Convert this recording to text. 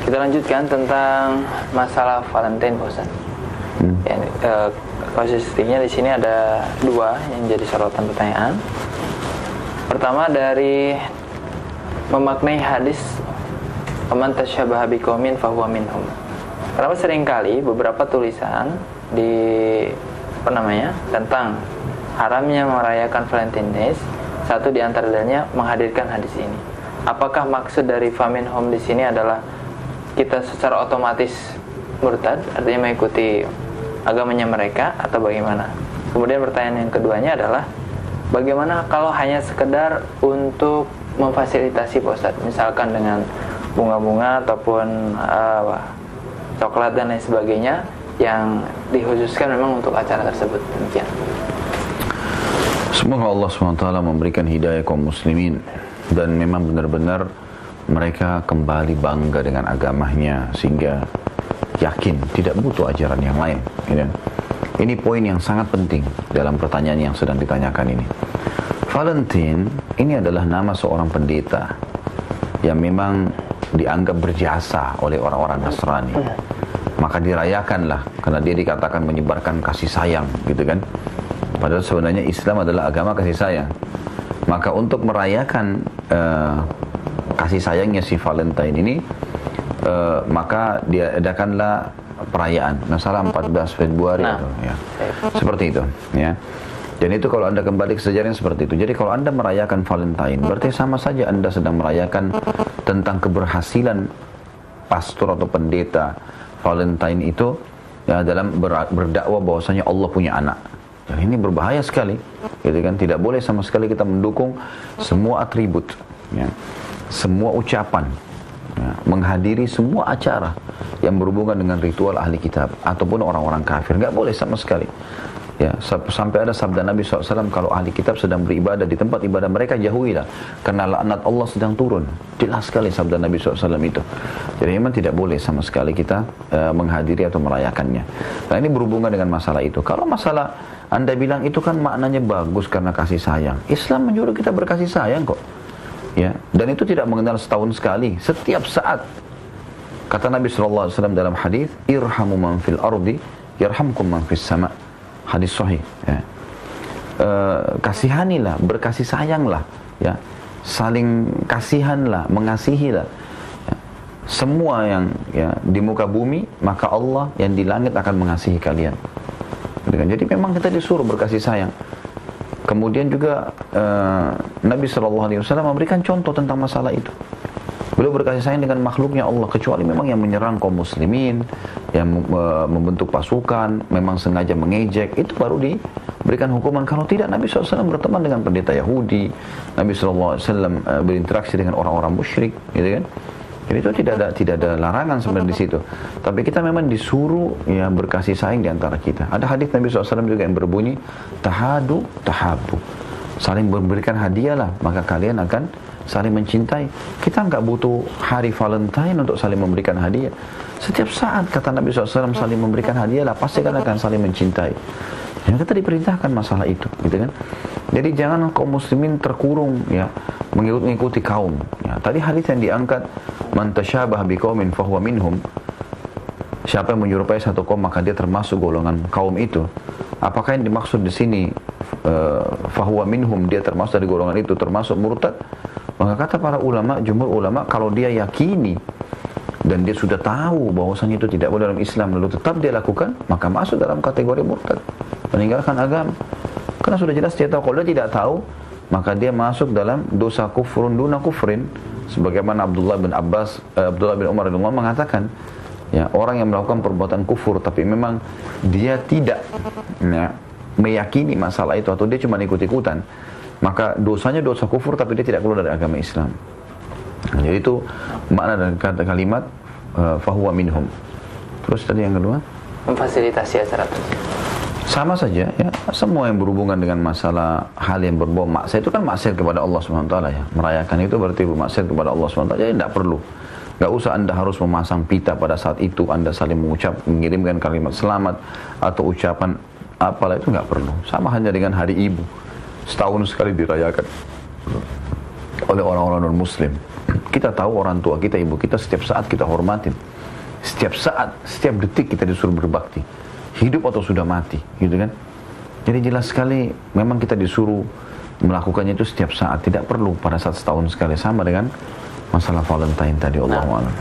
Kita lanjutkan tentang masalah Valentine, Pak Ustaz. Posisinya di sini ada dua yang jadi sorotan pertanyaan. Pertama dari memaknai hadis "Man tasyabaha biqaumin fahuwa minhum". Karena seringkali beberapa tulisan di tentang haramnya merayakan Valentine Days, satu di antaranya menghadirkan hadis ini. Apakah maksud dari faminhum di sini adalah kita secara otomatis murtad, artinya mengikuti agamanya mereka, atau bagaimana? Kemudian pertanyaan yang keduanya adalah bagaimana kalau hanya sekedar untuk memfasilitasi Pak Ustadz, misalkan dengan bunga-bunga ataupun coklat dan lain sebagainya yang dikhususkan memang untuk acara tersebut. Demikian. Semoga Allah SWT memberikan hidayah kaum muslimin dan memang benar-benar mereka kembali bangga dengan agamanya sehingga yakin tidak butuh ajaran yang lain. Ini poin yang sangat penting dalam pertanyaan yang sedang ditanyakan ini. Valentine ini adalah nama seorang pendeta yang memang dianggap berjasa oleh orang-orang Nasrani. Maka dirayakanlah karena dia dikatakan menyebarkan kasih sayang, gitu kan. Padahal sebenarnya Islam adalah agama kasih sayang. Maka untuk merayakan kasih sayangnya si Valentine ini, maka dia adakanlah perayaan, masalah 14 Februari seperti itu, ya. Dan itu kalau Anda kembali ke sejarahnya seperti itu. Jadi kalau Anda merayakan Valentine, berarti sama saja Anda sedang merayakan tentang keberhasilan pastor atau pendeta Valentine itu, ya, dalam berdakwah bahwasanya Allah punya anak. Dan ini berbahaya sekali, gitu kan? Tidak boleh sama sekali kita mendukung semua atribut, ya, semua ucapan, ya, menghadiri semua acara yang berhubungan dengan ritual ahli kitab ataupun orang-orang kafir. Nggak boleh sama sekali. Ya, sampai ada sabda Nabi SAW, kalau ahli kitab sedang beribadah di tempat ibadah mereka, jauhilah, karena laknat Allah sedang turun. Jelas sekali sabda Nabi SAW itu. Jadi memang tidak boleh sama sekali kita menghadiri atau merayakannya. Nah, ini berhubungan dengan masalah itu. Kalau masalah Anda bilang itu kan maknanya bagus karena kasih sayang, Islam menyuruh kita berkasih sayang kok. Ya, dan itu tidak mengenal setahun sekali, setiap saat. Kata Nabi SAW dalam hadis, irhamu man fil ardi yarhamkum man fis sama'. Hadis sahih, ya. Kasihanilah, berkasih sayanglah, ya. Saling kasihanlah, mengasihilah, ya. Semua yang, ya, di muka bumi, maka Allah yang di langit akan mengasihi kalian. Jadi memang kita disuruh berkasih sayang. Kemudian juga Nabi SAW memberikan contoh tentang masalah itu. Beliau berkasih sayang dengan makhluknya Allah, kecuali memang yang menyerang kaum muslimin, yang membentuk pasukan, memang sengaja mengejek, itu baru diberikan hukuman. Kalau tidak, Nabi SAW berteman dengan pendeta Yahudi, Nabi SAW berinteraksi dengan orang-orang musyrik, gitu kan. Jadi itu tidak ada larangan sebenarnya di situ. Tapi kita memang disuruh, ya, berkasih sayang di antara kita. Ada hadis Nabi SAW juga yang berbunyi, tahadu tahabu, saling memberikan hadiahlah, maka kalian akan saling mencintai. Kita nggak butuh hari Valentine untuk saling memberikan hadiah. Setiap saat, kata Nabi SAW, saling memberikan hadiah lah, pasti kan akan saling mencintai. Ya, kita diperintahkan masalah itu, gitu kan. Jadi jangan kaum muslimin terkurung, ya, mengikuti kaum. Ya, tadi hadis yang diangkat, man tasyabaha biqaumin fahuwa minhum. Siapa yang menyerupai satu kaum, maka dia termasuk golongan kaum itu. Apakah yang dimaksud di sini fahuwa minhum, dia termasuk dari golongan itu, termasuk murtad? Maka kata para ulama, jumhur ulama, kalau dia yakini dan dia sudah tahu bahwasanya itu tidak boleh dalam Islam, lalu tetap dia lakukan, maka masuk dalam kategori murtad, meninggalkan agama. Karena sudah jelas dia tahu. Kalau dia tidak tahu, maka dia masuk dalam dosa kufrun duna kufrin, sebagaimana Abdullah bin Umar radhiyallahu mengatakan, ya, orang yang melakukan perbuatan kufur tapi memang dia tidak, ya, meyakini masalah itu, atau dia cuma ikut-ikutan, maka dosanya dosa kufur tapi dia tidak keluar dari agama Islam. Nah, jadi itu makna dari kata kalimat fahuwa minhum. Terus tadi yang kedua, memfasilitasi acara itu. Sama saja, ya, semua yang berhubungan dengan masalah hal yang berbau maksiat itu kan maksiat kepada Allah SWT, ya. Merayakan itu berarti bermaksiat kepada Allah SWT. Jadi tidak perlu. Gak usah Anda harus memasang pita pada saat itu, Anda saling mengirimkan kalimat selamat atau ucapan apalah, itu nggak perlu. Sama hanya dengan hari ibu, setahun sekali dirayakan oleh orang-orang non-muslim. Kita tahu orang tua kita, ibu kita setiap saat kita hormatin. Setiap saat, setiap detik kita disuruh berbakti. Hidup atau sudah mati, gitu kan? Jadi jelas sekali memang kita disuruh melakukannya itu setiap saat. Tidak perlu pada saat setahun sekali, sama dengan masalah Valentine tadi, Allahu a'lam.